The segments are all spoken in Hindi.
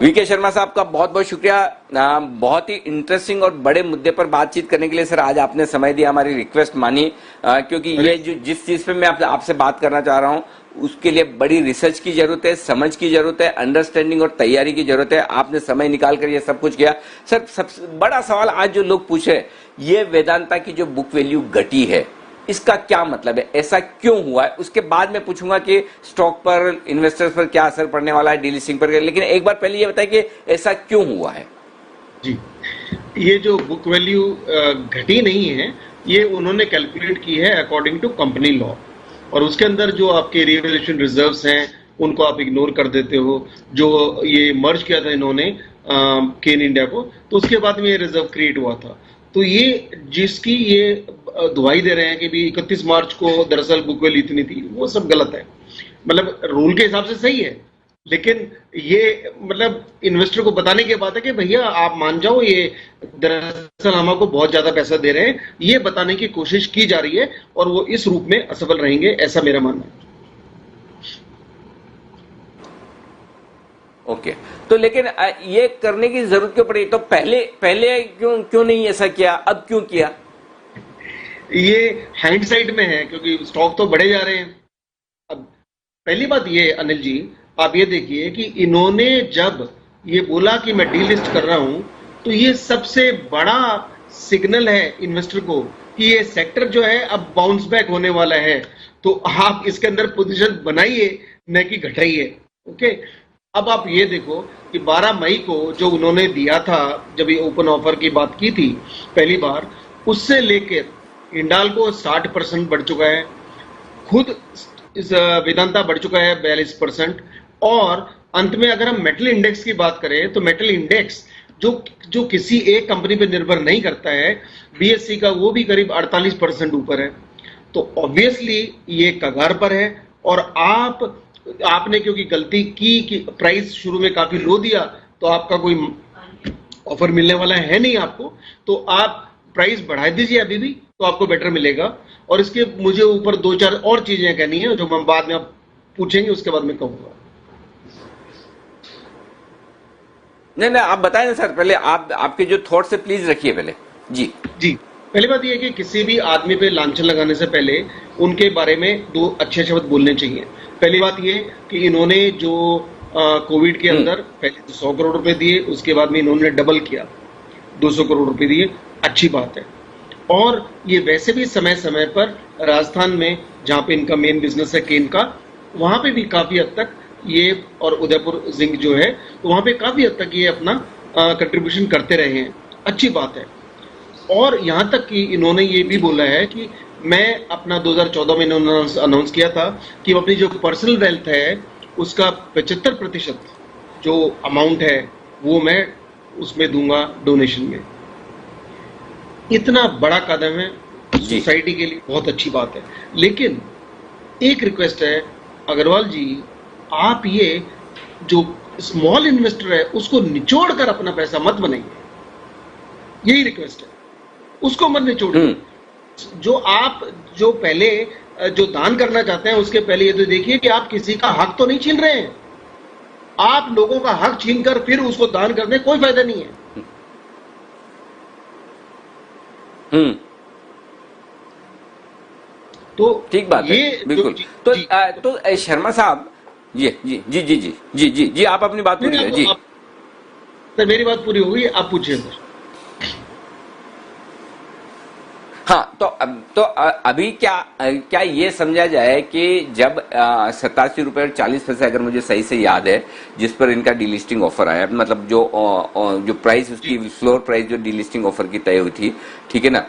वीके शर्मा साहब का बहुत बहुत शुक्रिया। बहुत ही इंटरेस्टिंग और बड़े मुद्दे पर बातचीत करने के लिए सर आज आपने समय दिया, हमारी रिक्वेस्ट मानी, क्योंकि ये जो जिस चीज पे मैं आपसे बात करना चाह रहा हूँ उसके लिए बड़ी रिसर्च की जरूरत है, समझ की जरूरत है, अंडरस्टैंडिंग और तैयारी की जरूरत है। आपने समय निकाल कर ये सब कुछ किया। सर सबसे बड़ा सवाल आज जो लोग पूछे, ये वेदांता की जो बुक वैल्यू घटी है इसका क्या मतलब है, ऐसा क्यों हुआ है? उसके बाद मैं पूछूंगा कि स्टॉक पर, इन्वेस्टर्स पर क्या असर पड़ने वाला है, डीलिस्टिंग पर, लेकिन एक बार पहले ये बताएं कि ऐसा क्यों हुआ है। जी, ये जो बुक वैल्यू घटी नहीं है, ये उन्होंने कैलकुलेट की है अकॉर्डिंग टू कंपनी लॉ, और उसके अंदर जो आपके रिवैल्यूएशन रिजर्व्स हैं उनको आप इग्नोर कर देते हो। जो ये मर्ज किया था इन्होंने केन इंडिया को, तो उसके बाद में ये रिजर्व क्रिएट हुआ था। तो ये जिसकी ये दुहाई दे रहे हैं कि भी 31 मार्च को दरअसल बुक वैल्यू इतनी थी, वो सब गलत है। मतलब रूल के हिसाब से सही है, लेकिन ये मतलब इन्वेस्टर को बताने की बात है कि भैया आप मान जाओ, ये दरअसल हम आपको बहुत ज्यादा पैसा दे रहे हैं, ये बताने की कोशिश की जा रही है, और वो इस रूप में असफल रहेंगे, ऐसा मेरा मानना है। ओके, तो लेकिन ये करने की जरूरत क्यों पड़ी? तो पहले क्यों नहीं ऐसा किया, अब क्यों किया? ये हैंडसाइड में है, क्योंकि स्टॉक तो बढ़े जा रहे हैं। अब पहली बात ये अनिल जी, आप ये देखिए कि इन्होंने जब ये बोला कि मैं डीलिस्ट कर रहा हूं, तो ये सबसे बड़ा सिग्नल है इन्वेस्टर को कि ये सेक्टर जो है अब बाउंस बैक होने वाला है, तो आप इसके अंदर पोजीशन बनाइए, न कि घटाइए। ओके, अब आप ये देखो कि 12 मई को जो उन्होंने दिया था, जब ये ओपन ऑफर की बात की थी पहली बार, उससे लेकर हिंडाल्को 60% बढ़ चुका है, खुद इस वेदांता बढ़ चुका है 42%, और अंत में अगर हम मेटल इंडेक्स की बात करें तो मेटल इंडेक्स जो किसी एक कंपनी पर निर्भर नहीं करता है, बीएससी का, वो भी करीब 48% ऊपर है। तो ऑब्वियसली ये कगार पर है, और आपने क्योंकि गलती की कि प्राइस शुरू में काफी लो दिया, तो आपका कोई ऑफर मिलने वाला है नहीं आपको, तो आप प्राइस बढ़ा दीजिए अभी भी, तो आपको बेटर मिलेगा। और इसके मुझे ऊपर 2-4 और चीजें कहनी है जो हम बाद में आप पूछेंगे, उसके बाद मैं कहूंगा। नहीं आप बताएं ना सर, पहले आपके जो थॉट्स है प्लीज रखिए पहले। जी जी, पहली बात यह है कि किसी भी आदमी पे लांछन लगाने से पहले उनके बारे में 2 अच्छे शब्द बोलने चाहिए। पहली बात यह कि इन्होंने जो कोविड के अंदर पहले तो 100 करोड़ रुपए दिए, उसके बाद में इन्होंने डबल किया, 200 करोड़ रुपए दिए, अच्छी बात है। और ये वैसे भी समय समय पर राजस्थान में, जहां पे इनका मेन बिजनेस है केन का, वहां पे भी काफी हद तक ये, और उदयपुर जिंक जो है, तो वहां पे काफी हद तक ये अपना कंट्रीब्यूशन करते रहे हैं, अच्छी बात है। और यहां तक कि इन्होंने ये भी बोला है कि मैं अपना 2014 में इन्होंने अनाउंस किया था कि अपनी जो पर्सनल वेल्थ है उसका 75% जो अमाउंट है वो मैं उसमें दूंगा डोनेशन में। इतना बड़ा कदम है, सोसाइटी के लिए बहुत अच्छी बात है। लेकिन एक रिक्वेस्ट है अग्रवाल जी, आप ये जो स्मॉल इन्वेस्टर है उसको निचोड़ कर अपना पैसा मत बनाइए, यही रिक्वेस्ट है, उसको मत निचोड़िए। जो पहले जो दान करना चाहते हैं उसके पहले ये तो देखिए कि आप किसी का हक तो नहीं छीन रहे हैं। आप लोगों का हक छीनकर फिर उसको दान करने कोई फायदा नहीं है। तो ठीक बात है, बिल्कुल। तो शर्मा साहब, जी आप अपनी बात पूरी करें। जी सर, मेरी बात पूरी हो गई, आप पूछिए सर। हाँ, तो अभी क्या ये समझा जाए कि जब 87 रुपए और 40 पैसे, अगर मुझे सही से याद है, जिस पर इनका डीलिस्टिंग ऑफर आया, मतलब जो प्राइस, उसकी फ्लोर प्राइस जो डीलिस्टिंग ऑफर की तय हुई थी, ठीक है ना,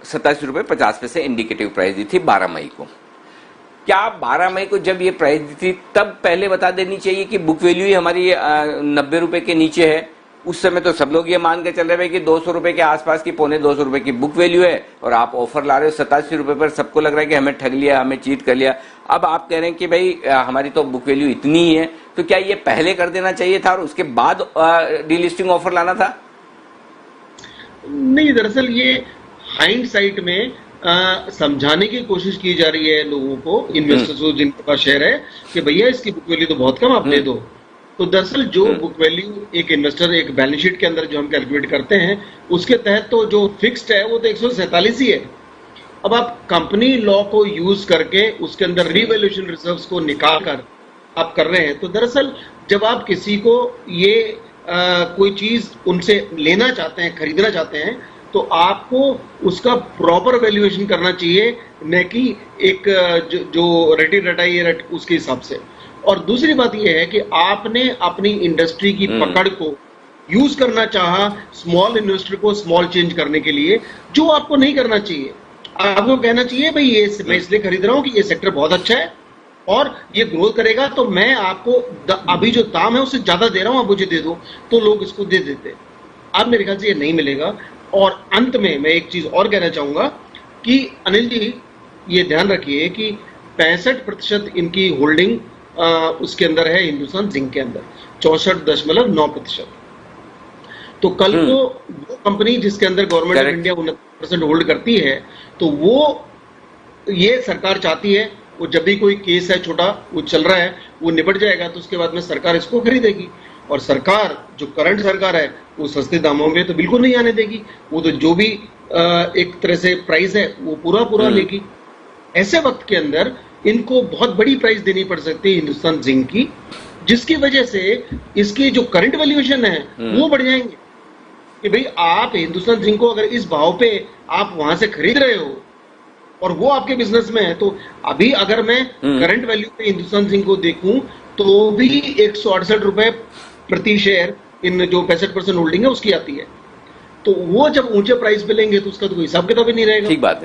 87 रुपए 50 पैसे इंडिकेटिव प्राइस दी थी 12 मई को। क्या 12 मई को जब ये प्राइस दी थी तब पहले बता देनी चाहिए कि बुक वैल्यू ही हमारी 90 रुपए के नीचे है? उस समय तो सब लोग ये मान के चल रहे हैं कि 200 रुपए के आसपास की, 250 रुपए की बुक वैल्यू है, और आप ऑफर ला रहे हो 87 रुपए पर। सबको लग रहा है कि हमें ठग लिया, हमें चीट कर लिया। अब आप कह रहे हैं कि भाई हमारी तो बुक वैल्यू इतनी ही है, तो क्या ये पहले कर देना चाहिए था और उसके बाद डीलिस्टिंग ऑफर लाना था? नहीं, दरअसल ये हाइंडसाइट में समझाने की कोशिश की जा रही है लोगों को, इन्वेस्टर्स को जिनके पास शेयर है, कि भैया इसकी बुक वैल्यू तो बहुत कम, आप दे दो। तो दरअसल जो बुक वैल्यू एक इन्वेस्टर एक बैलेंस शीट के अंदर जो हम कैलकुलेट करते हैं उसके तहत तो जो फिक्स्ड है वो तो 147 ही है। अब आप कंपनी लॉ को यूज करके उसके अंदर रीवैल्यूएशन रिजर्व्स को निकाल कर आप कर रहे हैं, तो दरअसल जब आप किसी को ये कोई चीज उनसे लेना चाहते हैं, खरीदना चाहते हैं, तो आपको उसका प्रॉपर वैल्यूएशन करना चाहिए, न कि एक जो रटी रटाई है उसके हिसाब से। और दूसरी बात यह है कि आपने अपनी इंडस्ट्री की पकड़ को यूज करना चाहा स्मॉल इन्वेस्टर को स्मॉल चेंज करने के लिए, जो आपको नहीं करना चाहिए। आपको कहना चाहिए भाई ये मैं इसलिए खरीद रहा हूं कि ये सेक्टर बहुत अच्छा है और ये ग्रोथ करेगा, तो मैं आपको अभी जो दाम है उससे ज्यादा दे रहा हूं, आप मुझे दे दो, तो लोग इसको दे देते। अब मेरे ख्याल से ये नहीं मिलेगा। और अंत में मैं एक चीज और कहना चाहूंगा कि अनिल जी ये ध्यान रखिए कि 65% इनकी होल्डिंग उसके अंदर है हिंदुस्तान जिंक के अंदर, 64.9%। तो कल को वो कंपनी जिसके अंदर गवर्नमेंट ऑफ इंडिया 29% होल्ड करती है, तो वो ये सरकार चाहती है वो जब भी कोई केस है छोटा वो चल रहा है वो निपट जाएगा, तो उसके बाद में सरकार इसको खरीदेगी। और सरकार जो करंट सरकार है वो सस्ते दामों में तो बिल्कुल नहीं आने देगी, वो तो जो भी एक तरह से प्राइस है वो पूरा लेगी। ऐसे वक्त के अंदर इनको बहुत बड़ी प्राइस देनी पड़ सकती है हिंदुस्तान जिंक की, जिसकी वजह से इसकी जो करंट वैल्यूएशन है वो बढ़ जाएंगे कि भाई आप हिंदुस्तान जिंक को अगर इस भाव पे आप वहां से खरीद रहे हो और वो आपके बिजनेस में है, तो अभी अगर मैं करंट वैल्यू पे हिंदुस्तान जिंक को देखूं तो भी 168 रुपए प्रति शेयर इन जो 65% होल्डिंग है उसकी आती है। तो वो जब ऊंचे प्राइस पे लेंगे तो उसका तो कोई हिसाब किताब ही नहीं रहेगा। ठीक बात है।